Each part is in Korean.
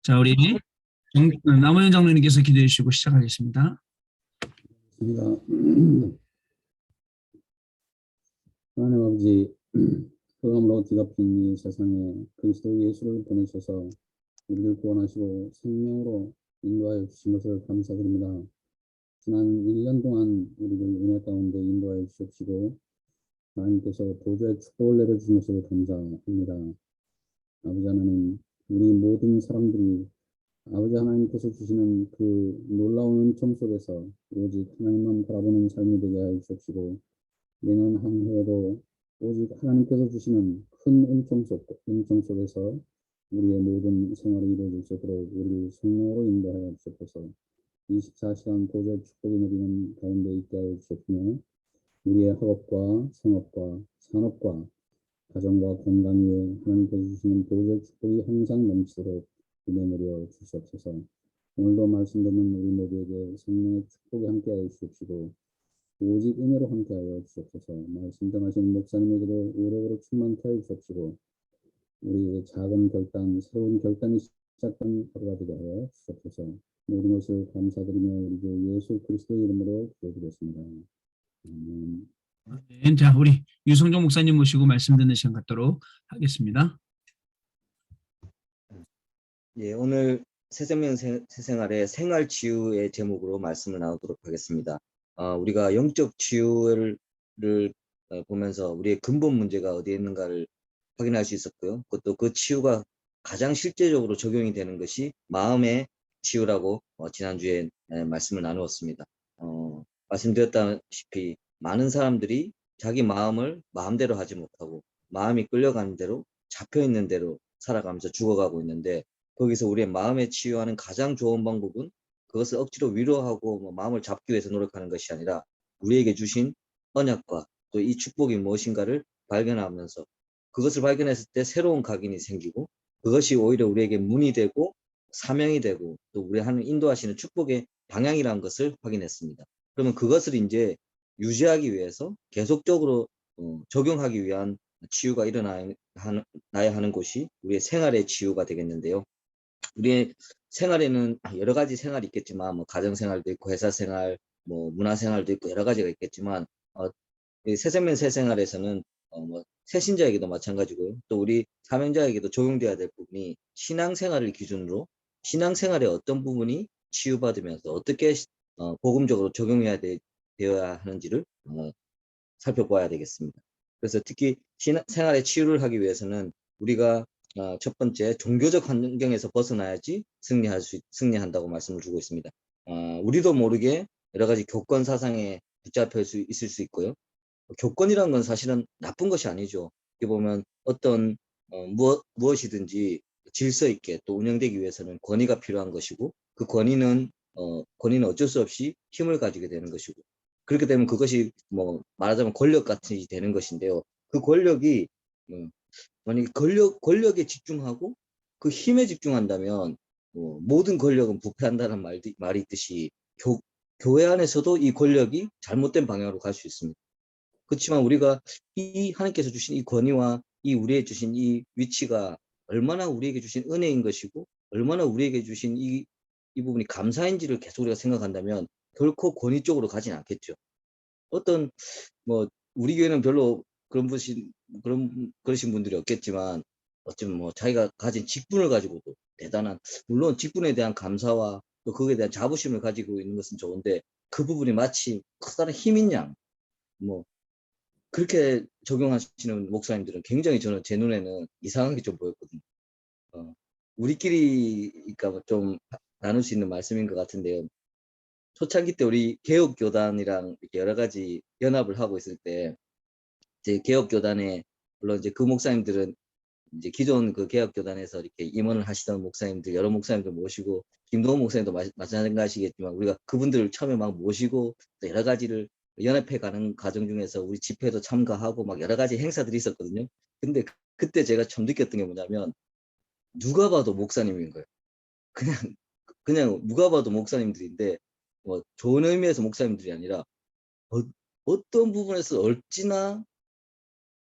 자, 우리 남원현 장로님께서 기도해 주시고 시작하겠습니다. 하나님 아버지, 흑암으로 뒤덮인 이 세상에 그리스도 예수를 보내셔서 우리를 구원하시고 생명으로 인도하여 주신 것을 감사드립니다. 지난 1년 동안 우리를 은혜 가운데 인도하여 주시고 하나님께서 보좌의 축복을 내려주신 것을 감사합니다. 아버지 하나님, 우리 모든 사람들이 아버지 하나님께서 주시는 그 놀라운 은총 속에서 오직 하나님만 바라보는 삶이 되게 하여 주시고 내년 한 해에도 오직 하나님께서 주시는 큰 은총 속에서 우리의 모든 생활이 이루어질 수 있도록 우리를 성령으로 인도하여 주옵소서. 24시간 보좌의 축복이 내리는 가운데 있게 하여 주셨으며 우리의 학업과 생업과 산업과 가정과 건강 위에 하나님께서 주시는 보좌의 축복이 항상 넘치도록 은혜 내려 주시옵소서. 오늘도 말씀 듣는 우리 모두에게 성령의 축복이 함께하여 주시옵시고 오직 은혜로 함께하여 주옵소서. 말씀 전하시는 목사님에게도 오래오래 충만케 하여 주옵시고 우리의 작은 결단, 새로운 결단이 시작된 하루가 되게 하여 주옵소서. 모든 것을 감사드리며 우리 주 예수 그리스도의 이름으로 기도드렸습니다. 아멘. 네, 자, 우리 유성종 목사님 모시고 말씀 듣는 시간 갖도록 하겠습니다. 예, 오늘 새생명 새생활의 생활치유의 제목으로 말씀을 나누도록 하겠습니다. 우리가 영적 치유를 보면서 우리의 근본 문제가 어디에 있는가를 확인할 수 있었고요. 그것도 그 치유가 가장 실제적으로 적용이 되는 것이 마음의 치유라고 지난주에 말씀을 나누었습니다. 말씀드렸다시피 많은 사람들이 자기 마음을 마음대로 하지 못하고 마음이 끌려가는 대로 잡혀있는 대로 살아가면서 죽어가고 있는데 거기서 우리의 마음에 치유하는 가장 좋은 방법은 그것을 억지로 위로하고 마음을 잡기 위해서 노력하는 것이 아니라 우리에게 주신 언약과 또 이 축복이 무엇인가를 발견하면서 그것을 발견했을 때 새로운 각인이 생기고 그것이 오히려 우리에게 문이 되고 사명이 되고 또 우리 하는 인도하시는 축복의 방향이라는 것을 확인했습니다. 그러면 그것을 이제 유지하기 위해서 계속적으로 적용하기 위한 치유가 일어나야 하는 곳이 우리의 생활의 치유가 되겠는데요. 우리의 생활에는 여러 가지 생활이 있겠지만 뭐 가정생활도 있고 회사생활, 뭐 문화생활도 있고 여러 가지가 있겠지만 새생명 새생활에서는 뭐 새신자에게도 마찬가지고요. 또 우리 사명자에게도 적용돼야 될 부분이 신앙생활을 기준으로 신앙생활의 어떤 부분이 치유받으면서 어떻게 복음적으로 적용해야 되어야 하는지를 살펴봐야 되겠습니다. 그래서 특히 생활의 치유를 하기 위해서는 우리가 첫 번째 종교적 환경에서 벗어나야지 승리한다고 말씀을 주고 있습니다. 우리도 모르게 여러 가지 교권 사상에 붙잡혀 있을 수 있고요. 교권이라는 건 사실은 나쁜 것이 아니죠. 이렇게 보면 어떤 무엇이든지 질서 있게 또 운영되기 위해서는 권위가 필요한 것이고 그 권위는 어쩔 수 없이 힘을 가지게 되는 것이고 그렇게 되면 그것이 뭐 말하자면 권력 같이 되는 것인데요. 그 권력이 만약에 권력에 집중하고 그 힘에 집중한다면 모든 권력은 부패한다는 말이 있듯이 교회 안에서도 이 권력이 잘못된 방향으로 갈 수 있습니다. 그렇지만 우리가 이 하나님께서 주신 이 권위와 이 우리에게 주신 이 위치가 얼마나 우리에게 주신 은혜인 것이고 얼마나 우리에게 주신 이 부분이 감사인지를 계속 우리가 생각한다면 결코 권위 쪽으로 가진 않겠죠. 어떤 뭐 우리 교회는 별로 그러신 분들이 없겠지만 어쩌면 뭐 자기가 가진 직분을 가지고도 대단한 물론 직분에 대한 감사와 또 그거에 대한 자부심을 가지고 있는 것은 좋은데 그 부분이 마치 커다란 힘인 양 뭐 그렇게 적용하시는 목사님들은 굉장히 저는 제 눈에는 이상하게 좀 보였거든요. 우리끼리 그러니까 좀 나눌 수 있는 말씀인 것 같은데요. 초창기 때 우리 개혁교단이랑 이렇게 여러 가지 연합을 하고 있을 때 이제 개혁교단에 물론 이제 그 목사님들은 이제 기존 그 개혁교단에서 이렇게 임원을 하시던 목사님들 여러 목사님들 모시고 김동훈 목사님도 마찬가지시겠지만 우리가 그분들을 처음에 막 모시고 또 여러 가지를 연합해 가는 과정 중에서 우리 집회도 참가하고 막 여러 가지 행사들이 있었거든요. 근데 그때 제가 처음 느꼈던 게 뭐냐면 누가 봐도 목사님인 거예요. 그냥 누가 봐도 목사님들인데 뭐 좋은 의미에서 목사님들이 아니라 어떤 부분에서 어찌나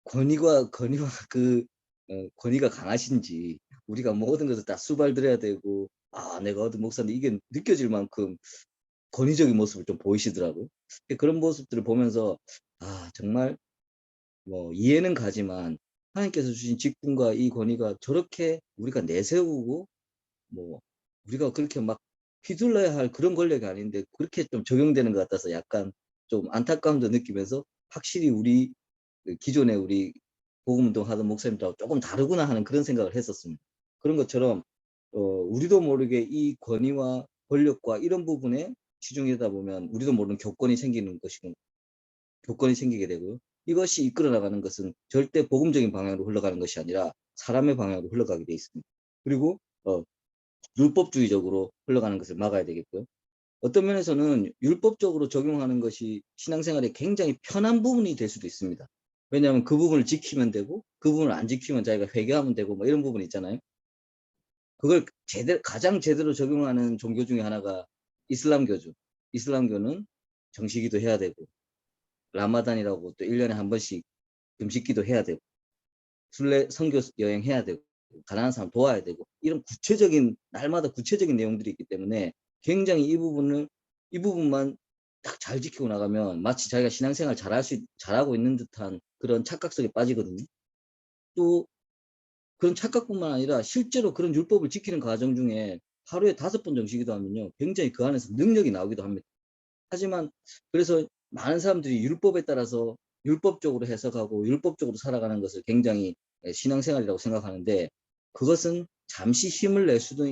권위가 권위가 강하신지 우리가 모든 것을 다 수발드려야 되고 내가 어떤 목사인데 이게 느껴질 만큼 권위적인 모습을 좀 보이시더라고요. 그런 모습들을 보면서 정말 뭐 이해는 가지만 하나님께서 주신 직분과 이 권위가 저렇게 우리가 내세우고 뭐 우리가 그렇게 막 휘둘러야 할 그런 권력이 아닌데 그렇게 좀 적용되는 것 같아서 약간 좀 안타까움도 느끼면서 확실히 우리 기존에 우리 복음운동 하던 목사님들하고 조금 다르구나 하는 그런 생각을 했었습니다. 그런 것처럼 우리도 모르게 이 권위와 권력과 이런 부분에 치중하다 보면 우리도 모르는 교권이 생기는 것이고 교권이 생기게 되고요. 이것이 이끌어 나가는 것은 절대 복음적인 방향으로 흘러가는 것이 아니라 사람의 방향으로 흘러가게 돼 있습니다. 그리고 율법주의적으로 흘러가는 것을 막아야 되겠고요. 어떤 면에서는 율법적으로 적용하는 것이 신앙생활에 굉장히 편한 부분이 될 수도 있습니다. 왜냐하면 그 부분을 지키면 되고 그 부분을 안 지키면 자기가 회개하면 되고 뭐 이런 부분이 있잖아요. 그걸 가장 제대로 적용하는 종교 중에 하나가 이슬람교죠. 이슬람교는 정시기도 해야 되고 라마단이라고 또 1년에 한 번씩 금식기도 해야 되고 순례 선교 여행해야 되고 가난한 사람 도와야 되고 이런 구체적인 날마다 구체적인 내용들이 있기 때문에 굉장히 이 부분만 딱 잘 지키고 나가면 마치 자기가 신앙생활 잘하고 있는 듯한 그런 착각 속에 빠지거든요. 또 그런 착각뿐만 아니라 실제로 그런 율법을 지키는 과정 중에 하루에 5번 정시기도 하면요 굉장히 그 안에서 능력이 나오기도 합니다. 하지만 그래서 많은 사람들이 율법에 따라서 율법적으로 해석하고 율법적으로 살아가는 것을 굉장히 신앙생활이라고 생각하는데 그것은 잠시 힘을 낼 수도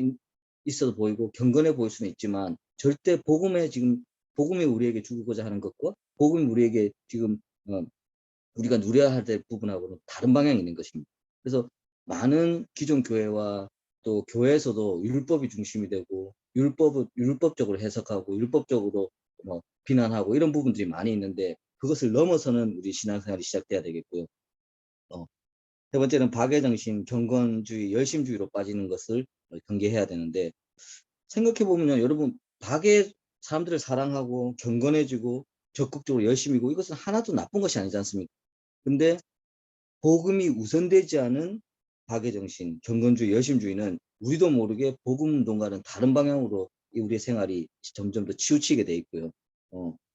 있어 보이고 경건해 보일 수는 있지만 절대 복음이 우리에게 주고자 하는 것과 복음이 우리에게 지금 우리가 누려야 될 부분하고는 다른 방향이 있는 것입니다. 그래서 많은 기존 교회와 또 교회에서도 율법이 중심이 되고 율법적으로 해석하고 율법적으로 뭐 비난하고 이런 부분들이 많이 있는데 그것을 넘어서는 우리 신앙생활이 시작돼야 되겠고요. 세 번째는 박애정신, 경건주의, 열심주의로 빠지는 것을 경계해야 되는데 생각해 보면요, 여러분 사람들을 사랑하고 경건해지고 적극적으로 열심이고 이것은 하나도 나쁜 것이 아니지 않습니까? 근데 복음이 우선되지 않은 박애정신, 경건주의, 열심주의는 우리도 모르게 복음운동과는 다른 방향으로 우리의 생활이 점점 더 치우치게 돼 있고요.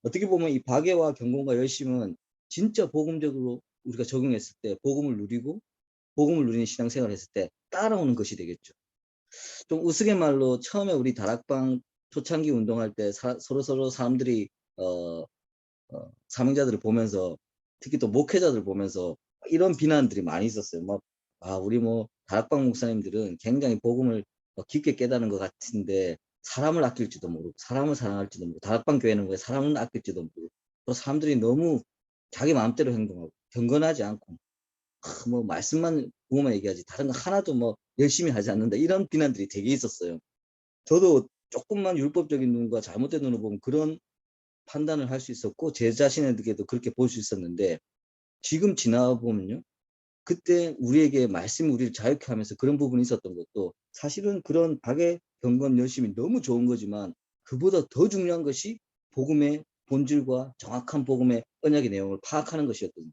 어떻게 보면 이 박애와 경건과 열심은 진짜 복음적으로 우리가 적용했을 때 복음을 누리는 신앙생활을 했을 때 따라오는 것이 되겠죠. 좀 우스갯말로 처음에 우리 다락방 초창기 운동할 때 서로 사람들이 사명자들을 보면서 특히 또 목회자들 보면서 이런 비난들이 많이 있었어요. 우리 다락방 목사님들은 굉장히 복음을 깊게 깨닫는 것 같은데 사람을 아낄지도 모르고 사람을 사랑할지도 모르고 다락방 교회는 왜 사람을 아낄지도 모르고 또 사람들이 너무 자기 마음대로 행동하고 경건하지 않고 말씀만 부모만 얘기하지 다른 거 하나도 열심히 하지 않는다 이런 비난들이 되게 있었어요. 저도 조금만 율법적인 눈과 잘못된 눈을 보면 그런 판단을 할 수 있었고 제 자신에게도 그렇게 볼 수 있었는데 지금 지나가 보면요. 그때 우리에게 말씀이 우리를 자유케 하면서 그런 부분이 있었던 것도 사실은 그런 박애, 경건, 열심이 너무 좋은 거지만 그보다 더 중요한 것이 복음의 본질과 정확한 복음의 언약의 내용을 파악하는 것이었거든요.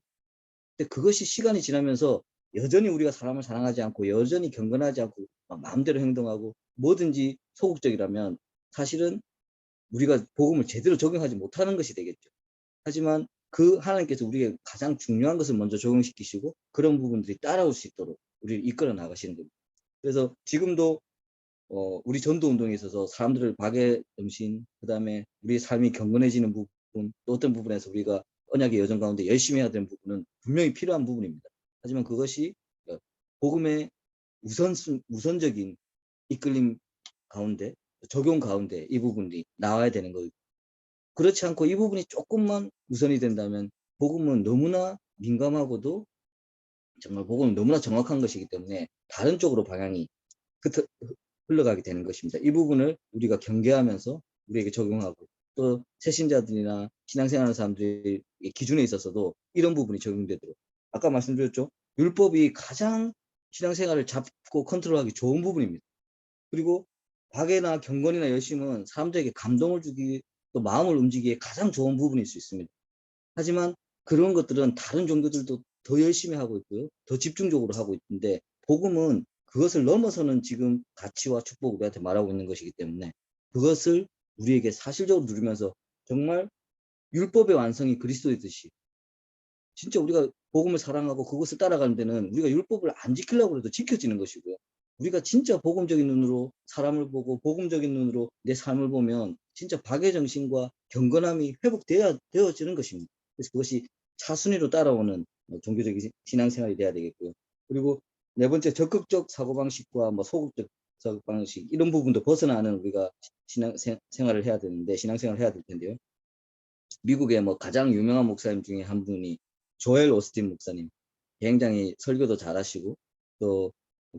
근데 그것이 시간이 지나면서 여전히 우리가 사람을 사랑하지 않고 여전히 경건하지 않고 마음대로 행동하고 뭐든지 소극적이라면 사실은 우리가 복음을 제대로 적용하지 못하는 것이 되겠죠. 하지만 그 하나님께서 우리에게 가장 중요한 것을 먼저 적용시키시고 그런 부분들이 따라올 수 있도록 우리를 이끌어 나가시는 겁니다. 그래서 지금도 우리 전도 운동에 있어서 사람들을 박애 정신, 그다음에 우리의 삶이 경건해지는 부분, 또 어떤 부분에서 우리가 언약의 여정 가운데 열심히 해야 되는 부분은 분명히 필요한 부분입니다. 하지만 그것이 복음의 우선적인 이끌림 가운데, 적용 가운데 이 부분이 나와야 되는 거예요. 그렇지 않고 이 부분이 조금만 우선이 된다면 복음은 너무나 민감하고도 정말 복음은 너무나 정확한 것이기 때문에 다른 쪽으로 방향이 흘러가게 되는 것입니다. 이 부분을 우리가 경계하면서 우리에게 적용하고 또 새신자들이나 신앙생활하는 사람들의 기준에 있어서도 이런 부분이 적용되도록 아까 말씀드렸죠. 율법이 가장 신앙생활을 잡고 컨트롤하기 좋은 부분입니다. 그리고 박애나 경건이나 열심은 사람들에게 감동을 주기 또 마음을 움직이기에 가장 좋은 부분일 수 있습니다. 하지만 그런 것들은 다른 종교들도 더 열심히 하고 있고요. 더 집중적으로 하고 있는데 복음은 그것을 넘어서는 지금 가치와 축복을 우리한테 말하고 있는 것이기 때문에 그것을 우리에게 사실적으로 누리면서 정말 율법의 완성이 그리스도이듯이 진짜 우리가 복음을 사랑하고 그것을 따라가는 데는 우리가 율법을 안 지키려고 해도 지켜지는 것이고요. 우리가 진짜 복음적인 눈으로 사람을 보고 복음적인 눈으로 내 삶을 보면 진짜 박애정신과 경건함이 되어지는 것입니다. 그래서 그것이 차순위로 따라오는 종교적인 신앙생활이 돼야 되겠고요. 그리고 네 번째, 적극적 사고방식과 뭐 소극적 사고방식 이런 부분도 벗어나는 우리가 신앙생활을 해야 되는데 신앙생활을 해야 될 텐데요. 미국의 뭐 가장 유명한 목사님 중에 한 분이 조엘 오스틴 목사님, 굉장히 설교도 잘하시고 또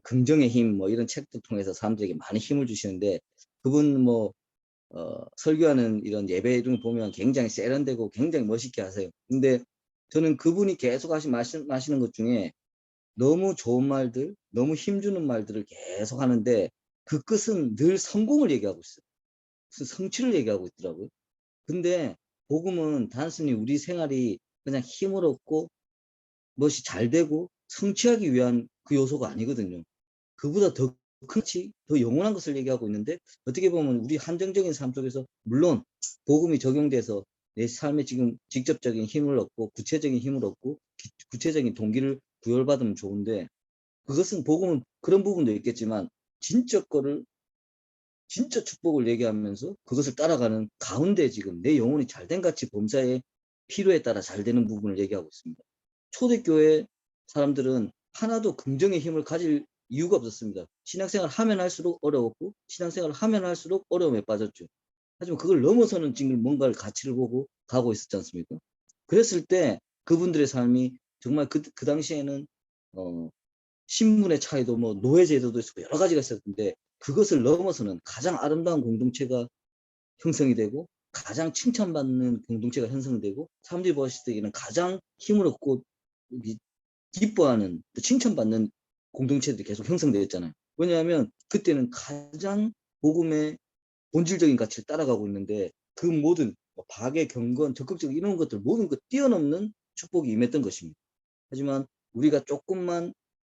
긍정의 힘 뭐 이런 책도 통해서 사람들에게 많이 힘을 주시는데 그분 뭐 설교하는 이런 예배 이런 거 보면 굉장히 세련되고 굉장히 멋있게 하세요. 근데 저는 그분이 계속 마시는 것 중에 너무 좋은 말들, 너무 힘주는 말들을 계속 하는데 그 끝은 늘 성공을 얘기하고 있어요. 무슨 성취를 얘기하고 있더라고요. 근데 복음은 단순히 우리 생활이 그냥 힘을 얻고 무엇이 잘 되고 성취하기 위한 그 요소가 아니거든요. 그보다 더 크지, 더 영원한 것을 얘기하고 있는데 어떻게 보면 우리 한정적인 삶 속에서 물론 복음이 적용돼서 내 삶에 지금 직접적인 힘을 얻고 구체적인 힘을 얻고 구체적인 동기를 부여받으면 좋은데 그것은 복음은 그런 부분도 있겠지만 진짜 거를 진짜 축복을 얘기하면서 그것을 따라가는 가운데 지금 내 영혼이 잘된 같이 범사의 필요에 따라 잘 되는 부분을 얘기하고 있습니다. 초대교회 사람들은 하나도 긍정의 힘을 가질 이유가 없었습니다. 신앙생활 하면 할수록 어려웠고 신앙생활을 하면 할수록 어려움에 빠졌죠. 하지만 그걸 넘어서는 지금 뭔가를 가치를 보고 가고 있었지 않습니까? 그랬을 때 그분들의 삶이 정말 그 당시에는 신분의 차이도 뭐 노예 제도도 있었고 여러 가지가 있었는데 그것을 넘어서는 가장 아름다운 공동체가 형성이 되고 가장 칭찬받는 공동체가 형성되고 사람들이 보았을 때에는 가장 힘을 얻고 기뻐하는 칭찬받는 공동체들이 계속 형성되었잖아요. 왜냐하면 그때는 가장 복음의 본질적인 가치를 따라가고 있는데 그 모든 박애, 경건, 적극적 이런 것들 모든 것 뛰어넘는 축복이 임했던 것입니다. 하지만 우리가 조금만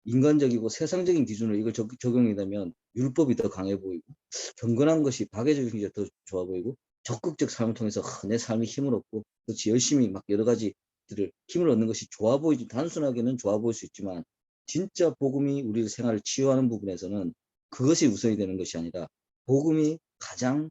인간적이고 세상적인 기준으로 이걸 적용이 되면 율법이 더 강해 보이고 경건한 것이 박애적인 게 더 좋아 보이고 적극적 삶을 통해서 내 삶이 힘을 얻고 그렇지 열심히 막 여러 가지들을 힘을 얻는 것이 좋아 보이지 단순하게는 좋아 보일 수 있지만 진짜 복음이 우리 생활을 치유하는 부분에서는 그것이 우선이 되는 것이 아니라 복음이 가장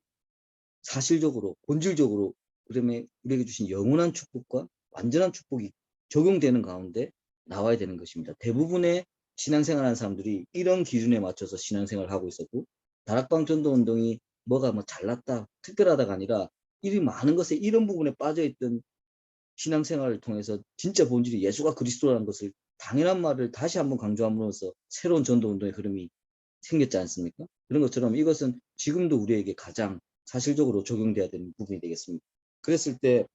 사실적으로 본질적으로 그러면 우리에게 주신 영원한 축복과 완전한 축복이 적용되는 가운데 나와야 되는 것입니다. 대부분의 신앙생활하는 사람들이 이런 기준에 맞춰서 신앙생활을 하고 있었고 다락방 전도운동이 뭐가 뭐 잘났다 특별하다가 아니라 이 많은 것에 이런 부분에 빠져있던 신앙생활을 통해서 진짜 본질이 예수가 그리스도라는 것을 당연한 말을 다시 한번 강조함으로써 새로운 전도운동의 흐름이 생겼지 않습니까? 그런 것처럼 이것은 지금도 우리에게 가장 사실적으로 적용돼야 되는 부분이 되겠습니다. 그랬을 때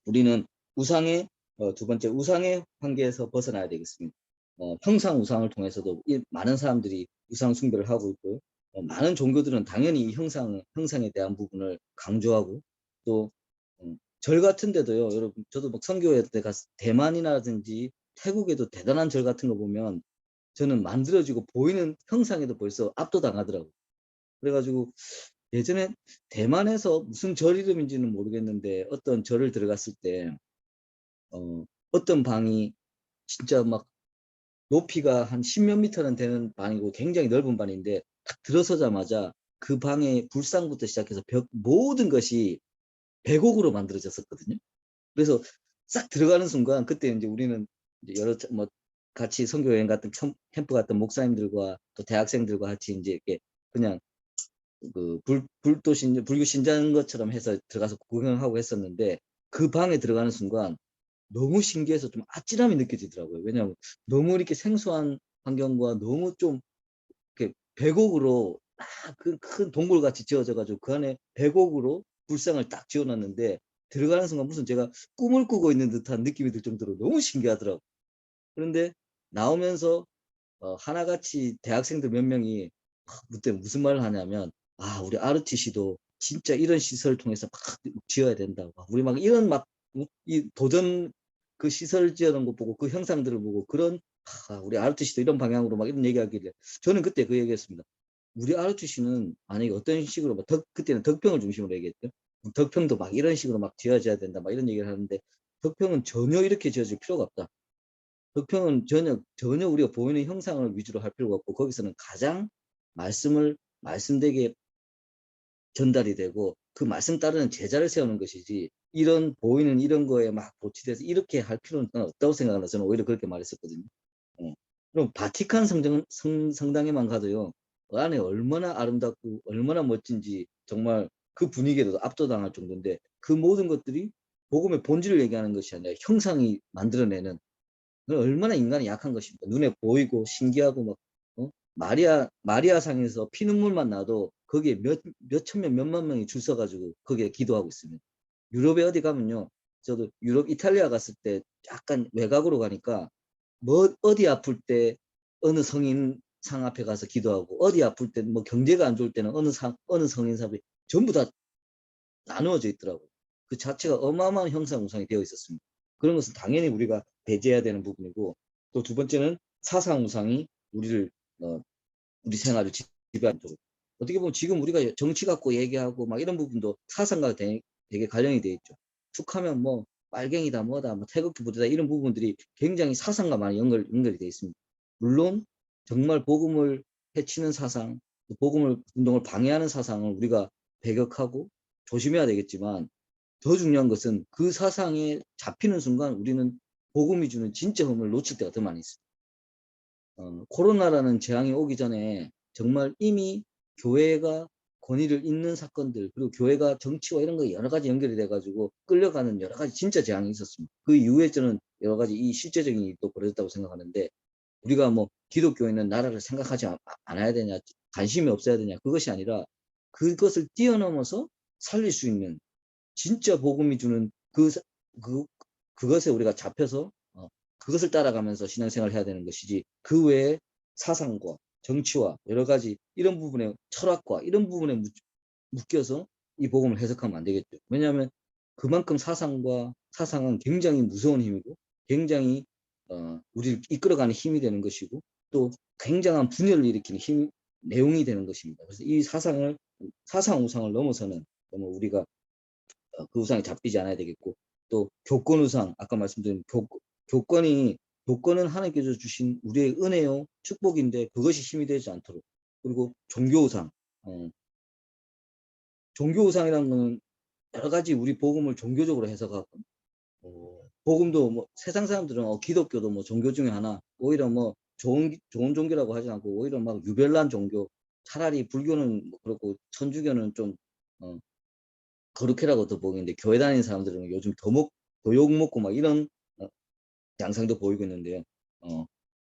우리는 우상의 두 번째 우상의 한계에서 벗어나야 되겠습니다. 형상 우상을 통해서도 많은 사람들이 우상 숭배를 하고 있고 많은 종교들은 당연히 이 형상에 대한 부분을 강조하고 또 절 같은 데도요. 여러분 저도 막 선교회 때 가서 대만이라든지 태국에도 대단한 절 같은 거 보면 저는 만들어지고 보이는 형상에도 벌써 압도당하더라고요. 그래가지고 예전에 대만에서 무슨 절 이름인지는 모르겠는데 어떤 절을 들어갔을 때 어떤 방이 진짜 막 높이가 한 10몇 미터는 되는 방이고 굉장히 넓은 방인데 딱 들어서자마자 그 방의 불상부터 시작해서 모든 것이 백옥으로 만들어졌었거든요. 그래서 싹 들어가는 순간 그때 이제 우리는 이제 여러 뭐 같이 선교 여행 같은 캠프 같은 목사님들과 또 대학생들과 같이 이제 이렇게 그냥 그 불교 신자인 것처럼 해서 들어가서 구경하고 했었는데 그 방에 들어가는 순간 너무 신기해서 좀 아찔함이 느껴지더라고요. 왜냐하면 너무 이렇게 생소한 환경과 너무 좀 이렇게 백옥으로 큰 동굴같이 지어져가지고 그 안에 백옥으로 불상을 딱 지어놨는데 들어가는 순간 무슨 제가 꿈을 꾸고 있는 듯한 느낌이 들 정도로 너무 신기하더라고요. 그런데 나오면서 하나같이 대학생들 몇 명이 그때 무슨 말을 하냐면 우리 RTC도 진짜 이런 시설을 통해서 막 지어야 된다. 우리 막 이런 막 이 도전 그 시설 지어놓은 거 보고 그 형상들을 보고 그런 우리 ROTC도 이런 방향으로 막 이런 얘기하길래 저는 그때 그 얘기했습니다. 우리 ROTC는 만약에 어떤 식으로 그때는 덕평을 중심으로 얘기했죠. 덕평도 막 이런 식으로 막 지어져야 된다 막 이런 얘기를 하는데 덕평은 전혀 이렇게 지어질 필요가 없다. 덕평은 전혀 우리가 보이는 형상을 위주로 할 필요가 없고 거기서는 가장 말씀되게 전달이 되고 그 말씀 따르는 제자를 세우는 것이지 이런 보이는 이런 거에 막 도취돼서 이렇게 할 필요는 없다고 생각하는 저는 오히려 그렇게 말했었거든요. 그럼 바티칸 성당에만 가도요. 그 안에 얼마나 아름답고 얼마나 멋진지 정말 그 분위기에도 압도당할 정도인데 그 모든 것들이 복음의 본질을 얘기하는 것이 아니라 형상이 만들어내는 얼마나 인간이 약한 것입니까? 눈에 보이고 신기하고 막 마리아상에서 피눈물만 나도 거기에 몇천 명, 몇만 명이 줄 서가지고 거기에 기도하고 있습니다. 유럽에 어디 가면요. 저도 유럽 이탈리아 갔을 때 약간 외곽으로 가니까 뭐 어디 아플 때 어느 성인상 앞에 가서 기도하고 어디 아플 때 뭐 경제가 안 좋을 때는 어느 성인상 앞에 전부 다 나누어져 있더라고요. 그 자체가 어마어마한 형상 우상이 되어 있었습니다. 그런 것은 당연히 우리가 배제해야 되는 부분이고 또 두 번째는 사상 우상이 우리 생활을 지배하는 쪽. 어떻게 보면 지금 우리가 정치 갖고 얘기하고 막 이런 부분도 사상과 되게 관련이 돼 있죠. 툭하면 뭐 빨갱이다 뭐다 뭐 태극기 부대다 이런 부분들이 굉장히 사상과 많이 연결이 돼 있습니다. 물론 정말 복음을 해치는 사상, 운동을 방해하는 사상을 우리가 배격하고 조심해야 되겠지만 더 중요한 것은 그 사상에 잡히는 순간 우리는 복음이 주는 진짜 흠을 놓칠 때가 더 많이 있습니다. 코로나라는 재앙이 오기 전에 정말 이미 교회가 권위를 잇는 사건들 그리고 교회가 정치와 이런 거 여러 가지 연결이 돼가지고 끌려가는 여러 가지 진짜 재앙이 있었습니다. 그 이후에 저는 여러 가지 이 실제적인 일이 또 벌어졌다고 생각하는데 우리가 뭐 기독교인은 나라를 생각하지 않아야 되냐 관심이 없어야 되냐 그것이 아니라 그것을 뛰어넘어서 살릴 수 있는 진짜 복음이 주는 그것에 우리가 잡혀서 그것을 따라가면서 신앙생활을 해야 되는 것이지 그 외에 사상과 정치와 여러 가지 이런 부분에 철학과 이런 부분에 묶여서 이 복음을 해석하면 안 되겠죠. 왜냐하면 그만큼 사상은 굉장히 무서운 힘이고 굉장히 우리를 이끌어가는 힘이 되는 것이고 또 굉장한 분열을 일으키는 내용이 되는 것입니다. 그래서 이 사상 우상을 넘어서는 우리가 그 우상에 잡히지 않아야 되겠고 또 교권 우상 아까 말씀드린 교권은 하나님께서 주신 우리의 은혜요 축복인데 그것이 힘이 되지 않도록 그리고 종교 우상 종교 우상이라는 거는 여러 가지 우리 복음을 종교적으로 해석하고 복음도 뭐 세상 사람들은 기독교도 뭐 종교 중에 하나 오히려 뭐 좋은 종교라고 하지 않고 오히려 막 유별난 종교 차라리 불교는 뭐 그렇고 천주교는 좀 거룩해라고 더 보이는데 교회 다니는 사람들은 요즘 더 욕 먹고 막 이런 양상도 보이고 있는데요.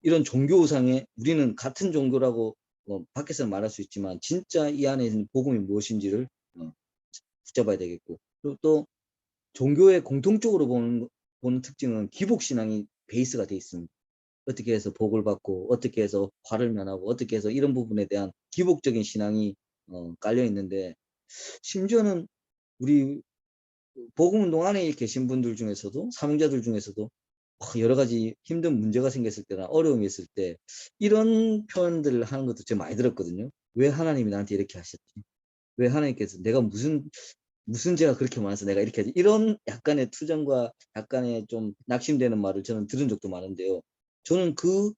이런 종교 우상에 우리는 같은 종교라고 밖에서는 말할 수 있지만 진짜 이 안에 있는 복음이 무엇인지를 붙잡아야 되겠고 그리고 또 종교의 공통적으로 보는 특징은 기복신앙이 베이스가 돼 있습니다. 어떻게 해서 복을 받고 어떻게 해서 화를 면하고 어떻게 해서 이런 부분에 대한 기복적인 신앙이 깔려 있는데 심지어는 우리 복음운동 안에 계신 분들 중에서도 사명자들 중에서도 여러 가지 힘든 문제가 생겼을 때나 어려움이 있을 때 이런 표현들을 하는 것도 제가 많이 들었거든요. 왜 하나님이 나한테 이렇게 하셨지? 왜 하나님께서 내가 무슨 죄가 그렇게 많아서 내가 이렇게 하지? 이런 약간의 투정과 약간의 좀 낙심되는 말을 저는 들은 적도 많은데요. 저는 그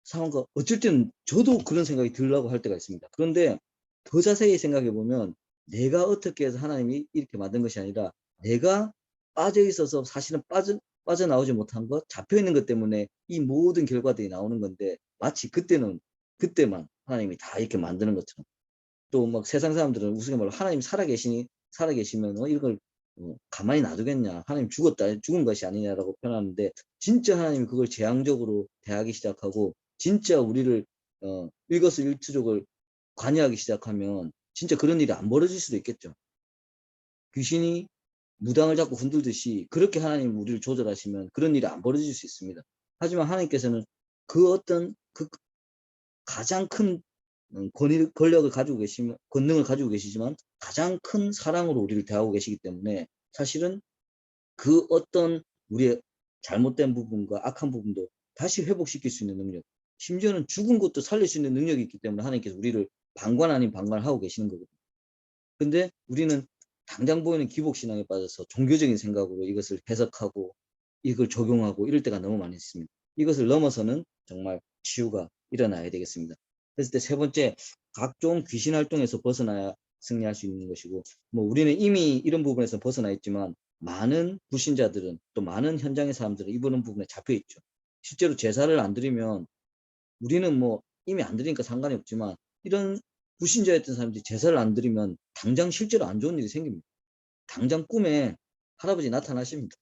상황과 어쩔 때는 저도 그런 생각이 들려고 할 때가 있습니다. 그런데 더 자세히 생각해 보면 내가 어떻게 해서 하나님이 이렇게 만든 것이 아니라 내가 빠져 있어서 사실은 빠져나오지 못한 것, 잡혀 있는 것 때문에 이 모든 결과들이 나오는 건데 마치 그때만 하나님이 다 이렇게 만드는 것처럼 또 막 세상 사람들은 우스갯 말로 하나님 살아계시면 이걸 가만히 놔두겠냐 하나님 죽은 것이 아니냐라고 표현하는데 진짜 하나님이 그걸 재앙적으로 대하기 시작하고 진짜 우리를 일거수일투족을 관여하기 시작하면 진짜 그런 일이 안 벌어질 수도 있겠죠. 귀신이 무당을 잡고 흔들듯이 그렇게 하나님 우리를 조절하시면 그런 일이 안 벌어질 수 있습니다. 하지만 하나님께서는 그 가장 큰 권력을 가지고 권능을 가지고 계시지만 가장 큰 사랑으로 우리를 대하고 계시기 때문에 사실은 그 어떤 우리의 잘못된 부분과 악한 부분도 다시 회복시킬 수 있는 능력, 심지어는 죽은 것도 살릴 수 있는 능력이 있기 때문에 하나님께서 우리를 방관 아닌 방관을 하고 계시는 거거든요. 근데 우리는 당장 보이는 기복신앙에 빠져서 종교적인 생각으로 이것을 해석하고 이걸 적용하고 이럴 때가 너무 많이 있습니다. 이것을 넘어서는 정말 치유가 일어나야 되겠습니다. 그랬을 때 세 번째, 각종 귀신 활동에서 벗어나야 승리할 수 있는 것이고, 뭐 우리는 이미 이런 부분에서 벗어나 있지만 많은 불신자들은, 또 많은 현장의 사람들은 이런 부분에 잡혀 있죠. 실제로 제사를 안 드리면 우리는 뭐 이미 안 드리니까 상관이 없지만, 이런 불신자였던 사람들이 제사를 안 드리면 당장 실제로 안 좋은 일이 생깁니다. 당장 꿈에 할아버지 나타나십니다.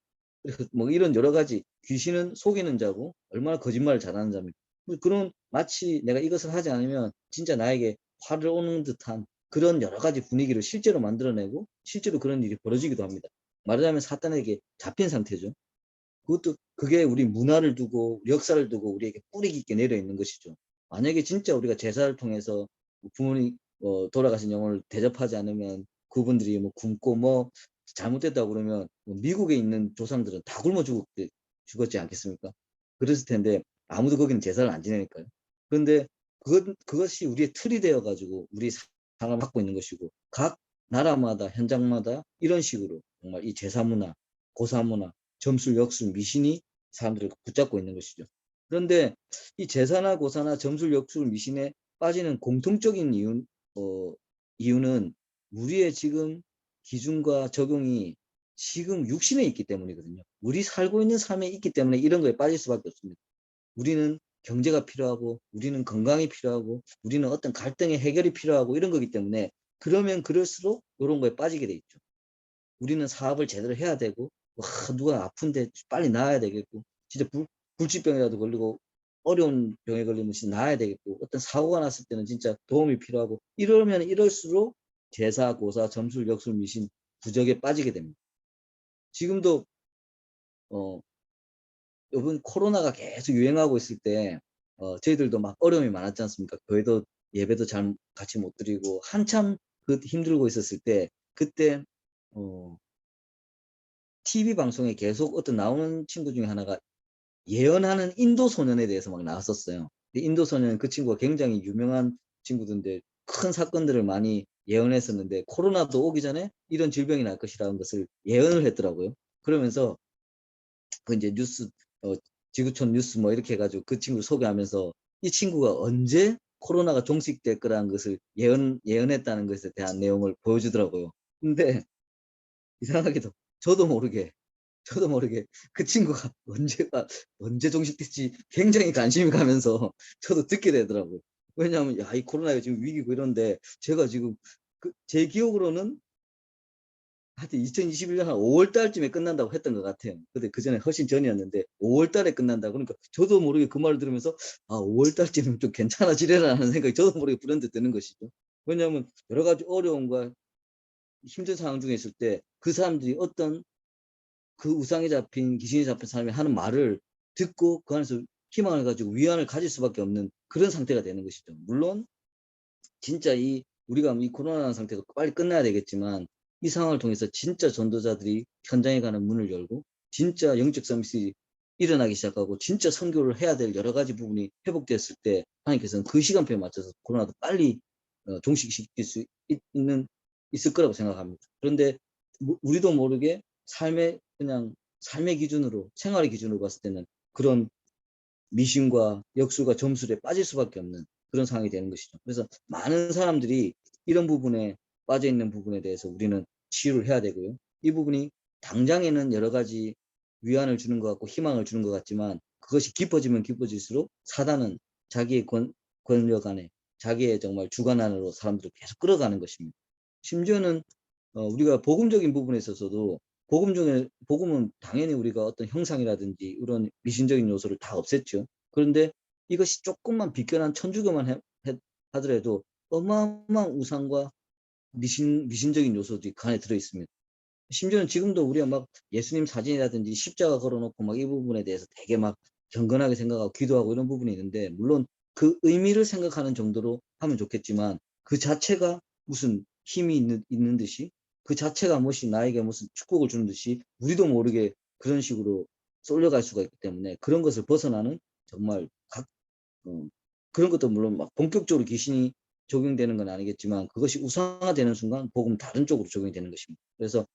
그리고 뭐 이런 여러 가지, 귀신은 속이는 자고 얼마나 거짓말을 잘하는 자입니까? 그런, 마치 내가 이것을 하지 않으면 진짜 나에게 화를 오는 듯한 그런 여러 가지 분위기를 실제로 만들어내고 실제로 그런 일이 벌어지기도 합니다. 말하자면 사탄에게 잡힌 상태죠. 그것도, 그게 우리 문화를 두고 역사를 두고 우리에게 뿌리 깊게 내려 있는 것이죠. 만약에 진짜 우리가 제사를 통해서 부모님 돌아가신 영혼을 대접하지 않으면 그분들이 뭐 굶고 뭐 잘못됐다고 그러면 뭐 미국에 있는 조상들은 다 굶어 죽었지 않겠습니까? 그랬을 텐데 아무도 거기는 제사를 안 지내니까요. 그런데 그것이 우리의 틀이 되어 가지고 우리 상을 받고 있는 것이고, 각 나라마다 현장마다 이런 식으로 정말 이 제사 문화, 고사 문화, 점술, 역술, 미신이 사람들을 붙잡고 있는 것이죠. 그런데 이 제사나 고사나 점술, 역술, 미신에 빠지는 공통적인 이유는 우리의 지금 기준과 적용이 지금 육신에 있기 때문이거든요. 우리 살고 있는 삶에 있기 때문에 이런 거에 빠질 수밖에 없습니다. 우리는 경제가 필요하고, 우리는 건강이 필요하고, 우리는 어떤 갈등의 해결이 필요하고 이런 거기 때문에, 그러면 그럴수록 이런 거에 빠지게 돼 있죠. 우리는 사업을 제대로 해야 되고, 와, 누가 아픈데 빨리 나아야 되겠고, 진짜 불치병이라도 걸리고 어려운 병에 걸리면 진짜 나아야 되겠고, 어떤 사고가 났을 때는 진짜 도움이 필요하고, 이러면 이럴수록 제사, 고사, 점술, 역술, 미신, 부적에 빠지게 됩니다. 지금도 이번 코로나가 계속 유행하고 있을 때 저희들도 막 어려움이 많았지 않습니까? 교회도 예배도 잘 같이 못 드리고 한참 힘들고 있었을 때, 그때 TV 방송에 계속 어떤 나오는 친구 중에 하나가 예언하는 인도 소년에 대해서 막 나왔었어요. 인도 소년, 그 친구가 굉장히 유명한 친구인데 큰 사건들을 많이 예언했었는데, 코로나도 오기 전에 이런 질병이 날 것이라는 것을 예언을 했더라고요. 그러면서 그 이제 뉴스, 지구촌 뉴스 뭐 이렇게 해가지고 그 친구를 소개하면서 이 친구가 언제 코로나가 종식될 거라는 것을 예언했다는 것에 대한 내용을 보여주더라고요. 근데 이상하게도 저도 모르게 그 친구가 언제 종식될지 굉장히 관심이 가면서 저도 듣게 되더라고요. 왜냐하면 야, 이 코로나가 지금 위기고 이런데, 제가 지금 제 기억으로는 하여튼 2021년 한 5월 달쯤에 끝난다고 했던 것 같아요. 근데 그 전에 훨씬 전이었는데 5월 달에 끝난다. 그러니까 저도 모르게 그 말을 들으면서, 아, 5월 달쯤이면 좀 괜찮아지려라는 생각이 저도 모르게 불현듯 드는 것이죠. 왜냐하면 여러 가지 어려움과 힘든 상황 중에 있을 때 그 사람들이 어떤 그 우상에 잡힌, 귀신에 잡힌 사람이 하는 말을 듣고 그 안에서 희망을 가지고 위안을 가질 수밖에 없는 그런 상태가 되는 것이죠. 물론 진짜 우리가 이 코로나 상태가 빨리 끝나야 되겠지만, 이 상황을 통해서 진짜 전도자들이 현장에 가는 문을 열고 진짜 영적 서밋이 일어나기 시작하고 진짜 선교를 해야 될 여러 가지 부분이 회복됐을 때, 하나님께서는 그 시간표에 맞춰서 코로나도 빨리 종식시킬 수 있을 거라고 생각합니다. 그런데 우리도 모르게 삶의 기준으로, 생활의 기준으로 봤을 때는 그런 미신과 역술과 점술에 빠질 수밖에 없는 그런 상황이 되는 것이죠. 그래서 많은 사람들이 이런 부분에 빠져 있는 부분에 대해서 우리는 치유를 해야 되고요. 이 부분이 당장에는 여러 가지 위안을 주는 것 같고 희망을 주는 것 같지만, 그것이 깊어지면 깊어질수록 사단은 자기의 권력 안에, 자기의 정말 주관 안으로 사람들을 계속 끌어가는 것입니다. 심지어는 우리가 복음적인 부분에 있어서도, 복음은 당연히 우리가 어떤 형상이라든지 이런 미신적인 요소를 다 없앴죠. 그런데 이것이 조금만 비껴난 천주교만 하더라도 어마어마한 우상과 미신적인 요소들이 그 안에 들어 있습니다. 심지어는 지금도 우리가 막 예수님 사진이라든지 십자가 걸어놓고 막 이 부분에 대해서 되게 막 경건하게 생각하고 기도하고 이런 부분이 있는데, 물론 그 의미를 생각하는 정도로 하면 좋겠지만, 그 자체가 무슨 힘이 있는 듯이, 그 자체가 무슨 나에게 무슨 축복을 주는 듯이 우리도 모르게 그런 식으로 쏠려갈 수가 있기 때문에 그런 것을 벗어나는 정말 그런 것도 물론 막 본격적으로 귀신이 적용되는 건 아니겠지만 그것이 우상화되는 순간 복음 다른 쪽으로 적용이 되는 것입니다. 그래서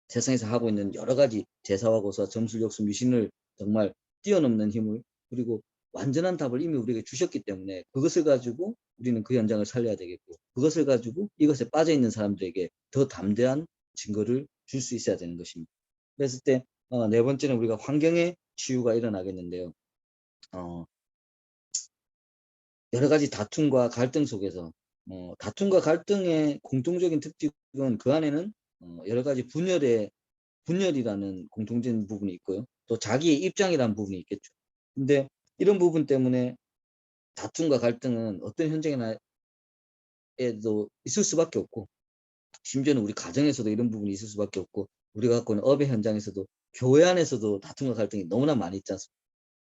세상에서 하고 있는 여러 가지 제사와 고사, 점술, 역수, 미신을 정말 뛰어넘는 힘을 그리고 완전한 답을 이미 우리에게 주셨기 때문에 그것을 가지고 우리는 그 현장을 살려야 되겠고 그것을 가지고 이것에 빠져 있는 사람들에게 더 담대한 증거를 줄 수 있어야 되는 것입니다. 그랬을 때 네 번째는 우리가 환경의 치유가 일어나겠는데요. 여러 가지 다툼과 갈등 속에서 다툼과 갈등의 공통적인 특징은 그 안에는 여러 가지 분열이라는 공통적인 부분이 있고요. 또 자기의 입장이라는 부분이 있겠죠. 근데 이런 부분 때문에 다툼과 갈등은 어떤 현장에도 있을 수밖에 없고 심지어는 우리 가정에서도 이런 부분이 있을 수밖에 없고 우리가 갖고 있는 업의 현장에서도 교회 안에서도 다툼과 갈등이 너무나 많이 있지 않습니까?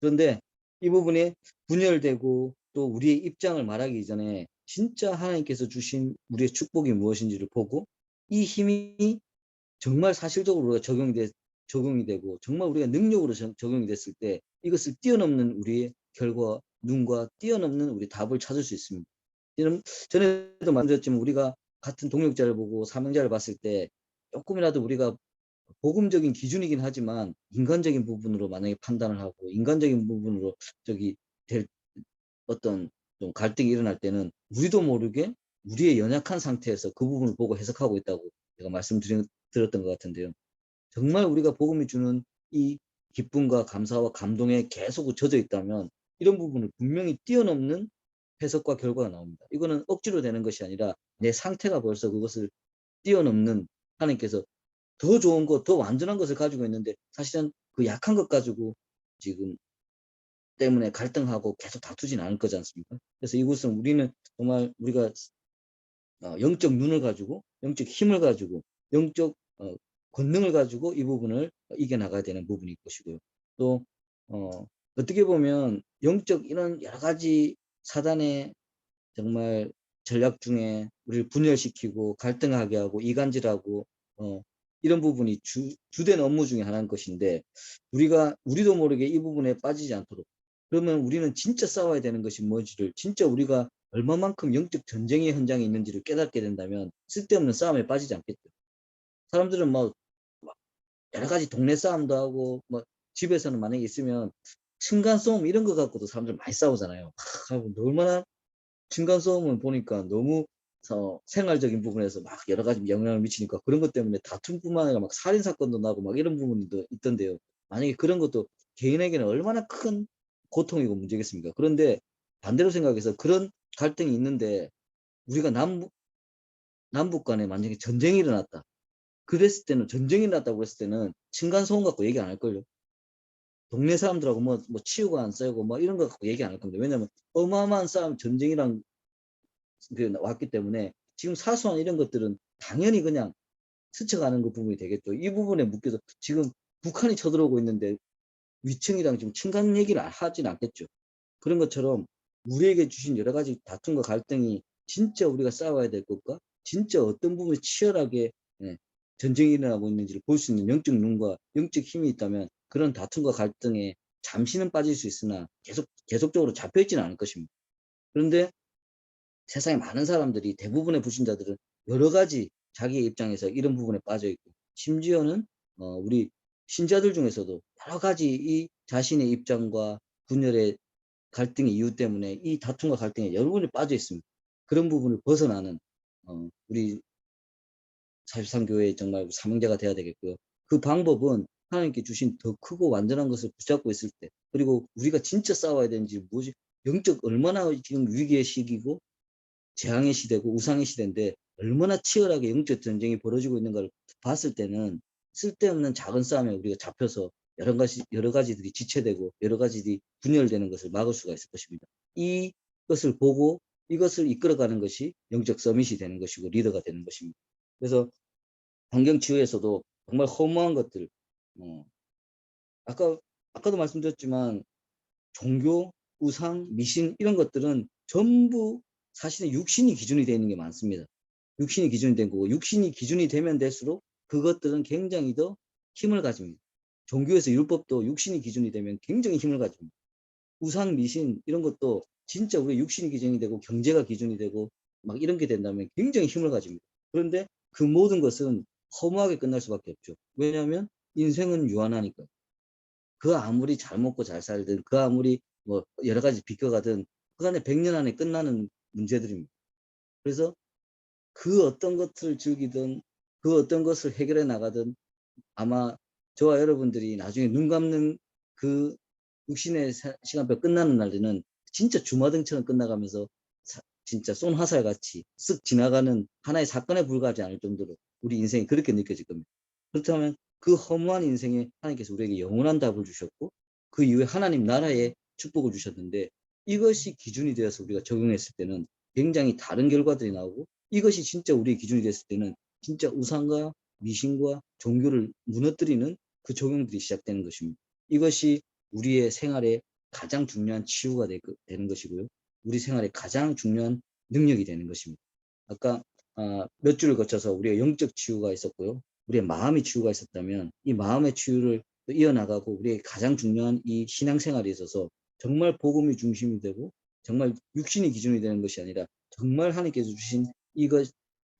그런데 이 부분이 분열되고 또 우리의 입장을 말하기 전에 진짜 하나님께서 주신 우리의 축복이 무엇인지를 보고 이 힘이 정말 사실적으로 우리가 적용이 되고 정말 우리가 능력으로 적용이 됐을 때 이것을 뛰어넘는 우리의 결과 눈과 뛰어넘는 우리 답을 찾을 수 있습니다. 전에도 말씀드렸지만 우리가 같은 동역자를 보고 사명자를 봤을 때 조금이라도 우리가 복음적인 기준이긴 하지만 인간적인 부분으로 만약에 판단을 하고 인간적인 부분으로 될 어떤 좀 갈등이 일어날 때는 우리도 모르게 우리의 연약한 상태에서 그 부분을 보고 해석하고 있다고 제가 말씀드렸던 것 같은데요. 정말 우리가 복음이 주는 이 기쁨과 감사와 감동에 계속 젖어 있다면 이런 부분을 분명히 뛰어넘는 해석과 결과가 나옵니다. 이거는 억지로 되는 것이 아니라 내 상태가 벌써 그것을 뛰어넘는 하나님께서 더 좋은 것, 더 완전한 것을 가지고 있는데 사실은 그 약한 것 가지고 지금 때문에 갈등하고 계속 다투진 않을 거지 않습니까? 그래서 이곳은 우리는 정말 우리가 영적 눈을 가지고 영적 힘을 가지고 영적 권능을 가지고 이 부분을 이겨나가야 되는 부분이 것이고요. 또 어떻게 보면 영적 이런 여러 가지 사단의 정말 전략 중에 우리를 분열시키고 갈등하게 하고 이간질하고 이런 부분이 주된 업무 중에 하나인 것인데 우리도 모르게 이 부분에 빠지지 않도록 그러면 우리는 진짜 싸워야 되는 것이 뭔지를 진짜 우리가 얼마만큼 영적 전쟁의 현장에 있는지를 깨닫게 된다면 쓸데없는 싸움에 빠지지 않겠죠. 사람들은 막 여러 가지 동네 싸움도 하고 뭐 집에서는 만약에 있으면 층간소음 이런 거 갖고도 사람들 많이 싸우잖아요. 얼마나 층간소음을 보니까 너무 생활적인 부분에서 막 여러 가지 영향을 미치니까 그런 것 때문에 다툼뿐만 아니라 막 살인 사건도 나고 막 이런 부분도 있던데요. 만약에 그런 것도 개인에게는 얼마나 큰 고통이고 문제겠습니까? 그런데 반대로 생각해서 그런 갈등이 있는데 우리가 남북 간에 만약에 전쟁이 일어났다. 그랬을 때는 전쟁이 일어났다고 했을 때는 층간소음 갖고 얘기 안 할걸요. 동네 사람들하고 뭐 치우고 안 싸우고 뭐 이런 거 갖고 얘기 안 할 겁니다. 왜냐하면 어마어마한 싸움 전쟁이랑 왔기 때문에 지금 사소한 이런 것들은 당연히 그냥 스쳐가는 그 부분이 되겠죠. 이 부분에 묶여서 지금 북한이 쳐들어오고 있는데 위층이랑 지금 층간 얘기를 하진 않겠죠. 그런 것처럼 우리에게 주신 여러 가지 다툼과 갈등이 진짜 우리가 싸워야 될 것과 진짜 어떤 부분에 치열하게 전쟁이 일어나고 있는지를 볼 수 있는 영적 눈과 영적 힘이 있다면 그런 다툼과 갈등에 잠시는 빠질 수 있으나 계속적으로 잡혀있지는 않을 것입니다. 그런데 세상에 많은 사람들이 대부분의 불신자들은 여러 가지 자기의 입장에서 이런 부분에 빠져 있고 심지어는 우리 신자들 중에서도 여러 가지 이 자신의 입장과 분열의 갈등의 이유 때문에 이 다툼과 갈등에 여러 분이 빠져 있습니다. 그런 부분을 벗어나는 우리 43교회의 정말 사명자가 돼야 되겠고요. 그 방법은 하나님께 주신 더 크고 완전한 것을 붙잡고 있을 때 그리고 우리가 진짜 싸워야 되는지 무엇이 영적 얼마나 지금 위기의 시기고 재앙의 시대고 우상의 시대인데 얼마나 치열하게 영적 전쟁이 벌어지고 있는 걸 봤을 때는 쓸데없는 작은 싸움에 우리가 잡혀서 여러 가지들이 지체되고 여러 가지들이 분열되는 것을 막을 수가 있을 것입니다. 이것을 보고 이것을 이끌어가는 것이 영적 서밋이 되는 것이고 리더가 되는 것입니다. 그래서 환경치유에서도 정말 허무한 것들 아까도 말씀드렸지만 종교, 우상, 미신 이런 것들은 전부 사실은 육신이 기준이 되어 있는 게 많습니다. 육신이 기준이 된 거고 육신이 기준이 되면 될수록 그것들은 굉장히 더 힘을 가집니다. 종교에서 율법도 육신이 기준이 되면 굉장히 힘을 가집니다. 우상 미신 이런 것도 진짜 우리 육신이 기준이 되고 경제가 기준이 되고 막 이런 게 된다면 굉장히 힘을 가집니다. 그런데 그 모든 것은 허무하게 끝날 수밖에 없죠. 왜냐하면 인생은 유한하니까. 그 아무리 잘 먹고 잘 살든 그 아무리 뭐 여러 가지 비껴가든 그 안에 100년 안에 끝나는 문제들입니다. 그래서 그 어떤 것을 즐기든 그 어떤 것을 해결해 나가든 아마 저와 여러분들이 나중에 눈 감는 그 육신의 시간표 끝나는 날에는 진짜 주마등처럼 끝나가면서 진짜 쏜 화살같이 쓱 지나가는 하나의 사건에 불과하지 않을 정도로 우리 인생이 그렇게 느껴질 겁니다. 그렇다면 그 허무한 인생에 하나님께서 우리에게 영원한 답을 주셨고 그 이후에 하나님 나라의 축복을 주셨는데 이것이 기준이 되어서 우리가 적용했을 때는 굉장히 다른 결과들이 나오고 이것이 진짜 우리의 기준이 됐을 때는 진짜 우상과 미신과 종교를 무너뜨리는 그 적용들이 시작되는 것입니다. 이것이 우리의 생활에 가장 중요한 치유가 되는 것이고요. 우리 생활에 가장 중요한 능력이 되는 것입니다. 아까 몇 주를 거쳐서 우리의 영적 치유가 있었고요. 우리의 마음의 치유가 있었다면 이 마음의 치유를 이어나가고 우리의 가장 중요한 이 신앙생활에 있어서 정말 복음이 중심이 되고 정말 육신이 기준이 되는 것이 아니라 정말 하나님께서 주신 이것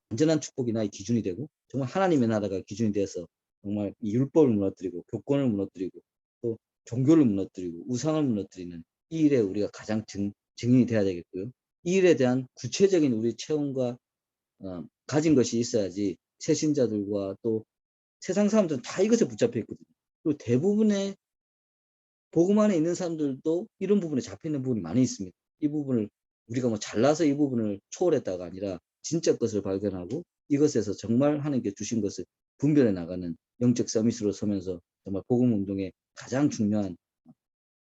완전한 축복이 나의 기준이 되고 정말 하나님의 나라가 기준이 되어서 정말 이 율법을 무너뜨리고 교권을 무너뜨리고 또 종교를 무너뜨리고 우상을 무너뜨리는 이 일에 우리가 가장 증인이 돼야 되겠고요. 이 일에 대한 구체적인 우리 체험과 가진 것이 있어야지 새신자들과 또 세상 사람들은 다 이것에 붙잡혀 있거든요. 그리고 대부분의 복음 안에 있는 사람들도 이런 부분에 잡혀 있는 부분이 많이 있습니다. 이 부분을 우리가 뭐 잘나서 이 부분을 초월했다가 아니라 진짜 것을 발견하고 이것에서 정말 하나님께 주신 것을 분별해 나가는 영적 서밋으로 서면서 정말 복음 운동의 가장 중요한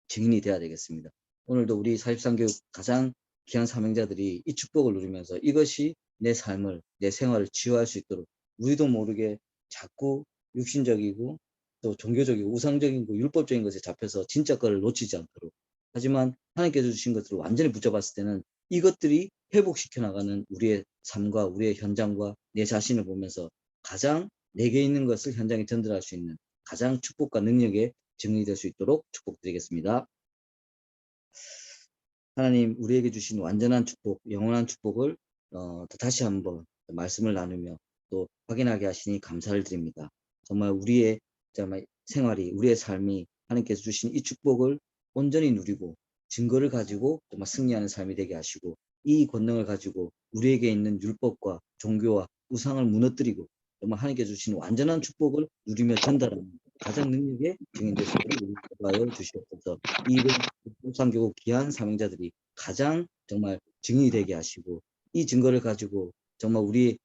증인이 되어야 되겠습니다. 오늘도 우리 43교육 가장 귀한 사명자들이 이 축복을 누리면서 이것이 내 삶을, 내 생활을 치유할 수 있도록 우리도 모르게 자꾸 육신적이고 또 종교적이고 우상적인 거 율법적인 것에 잡혀서 진짜 거를 놓치지 않도록 하지만 하나님께서 주신 것들을 완전히 붙잡았을 때는 이것들이 회복시켜 나가는 우리의 삶과 우리의 현장과 내 자신을 보면서 가장 내게 있는 것을 현장에 전달할 수 있는 가장 축복과 능력의 증인이 될 수 있도록 축복드리겠습니다. 하나님 우리에게 주신 완전한 축복, 영원한 축복을 다시 한번 말씀을 나누며 또 확인하게 하시니 감사를 드립니다. 정말 우리의 정말 생활이, 우리의 삶이 하나님께서 주신 이 축복을 온전히 누리고 증거를 가지고 정말 승리하는 삶이 되게 하시고 이 권능을 가지고 우리에게 있는 율법과 종교와 우상을 무너뜨리고 정말 하나님께서 주신 완전한 축복을 누리며 전달하는 가장 능력의 증인 될 수 있도록 인도하여 주시옵소서. 이 일을 삼교국 귀한 사명자들이 가장 정말 증인이 되게 하시고 이 증거를 가지고 정말 우리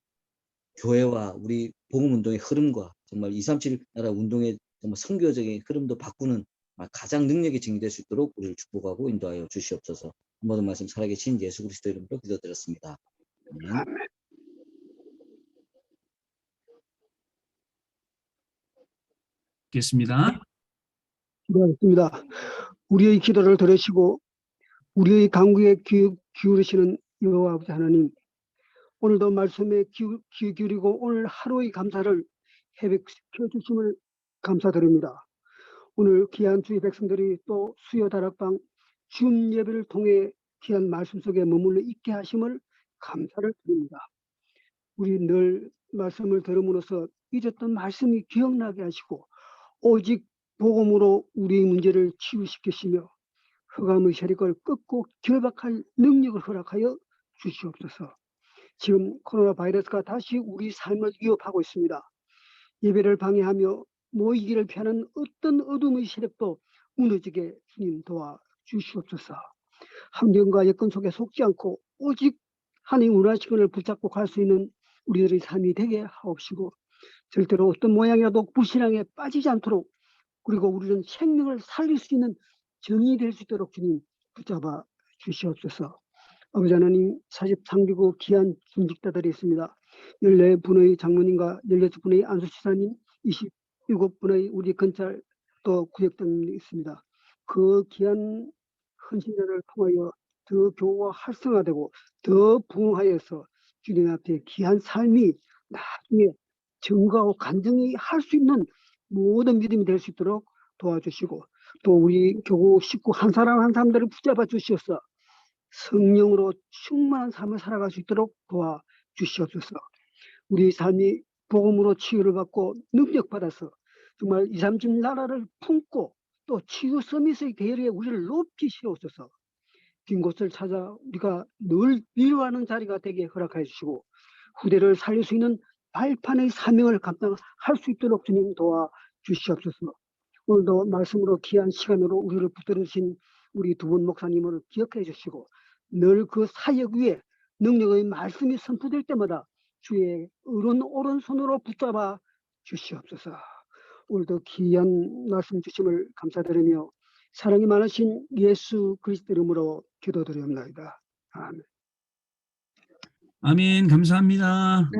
교회와 우리 복음운동의 흐름과 정말 237 나라 운동의 정말 선교적인 흐름도 바꾸는 가장 능력이 증인될 수 있도록 우리를 축복하고 인도하여 주시옵소서. 모든 말씀 살아계신 예수 그리스도 이름으로 기도드렸습니다. 아멘. 겠습니다. 기도하겠습니다. 우리의 기도를 들으시고 우리의 간구에 기울이시는 여호와 아버지 하나님, 오늘도 말씀에 귀 기울이고 오늘 하루의 감사를 회복시켜 주심을 감사드립니다. 오늘 귀한 주의 백성들이 또 수요 다락방 줌 예배를 통해 귀한 말씀 속에 머물러 있게 하심을 감사를 드립니다. 우리 늘 말씀을 들음으로써 잊었던 말씀이 기억나게 하시고 오직 복음으로 우리의 문제를 치유시키시며 흑암의 세력을 끊고 결박할 능력을 허락하여 주시옵소서. 지금 코로나 바이러스가 다시 우리 삶을 위협하고 있습니다. 예배를 방해하며 모이기를 피하는 어떤 어둠의 세력도 무너지게 주님 도와 주시옵소서. 환경과 여건 속에 속지 않고 오직 하나님 원하시기를 붙잡고 갈 수 있는 우리들의 삶이 되게 하옵시고 절대로 어떤 모양이라도 불신앙에 빠지지 않도록 그리고 우리는 생명을 살릴 수 있는 정이 될 수 있도록 주님 붙잡아 주시옵소서. 아버지 하나님 43개국 귀한 중직자들이 있습니다. 14분의 장로님과 16분의 안수지사님 27분의 우리 건찰 또 구역장님이 있습니다. 그 귀한 헌신자를 통하여 더 교우가 활성화되고 더 부흥하여서 주님 앞에 귀한 삶이 나중에 증거하고 간증이 할 수 있는 모든 믿음이 될 수 있도록 도와주시고 또 우리 교구 식구 한 사람 한 사람들을 붙잡아 주시어서 성령으로 충만한 삶을 살아갈 수 있도록 도와주시옵소서. 우리 삶이 복음으로 치유를 받고 능력받아서 정말 2, 3집 나라를 품고 또 치유 서밋의 대열에 우리를 높이시옵소서. 빈 곳을 찾아 우리가 늘 위로하는 자리가 되게 허락해 주시고 후대를 살릴 수 있는 발판의 사명을 감당할 수 있도록 주님 도와주시옵소서. 오늘도 말씀으로 귀한 시간으로 우리를 붙들어 주신 우리 두 분 목사님을 기억해 주시고 늘 그 사역 위에 능력의 말씀이 선포될 때마다 주의 오른손으로 붙잡아 주시옵소서. 오늘도 귀한 말씀 주심을 감사드리며 사랑이 많으신 예수 그리스도 이름으로 기도드리옵나이다. 아멘. 아멘. 감사합니다.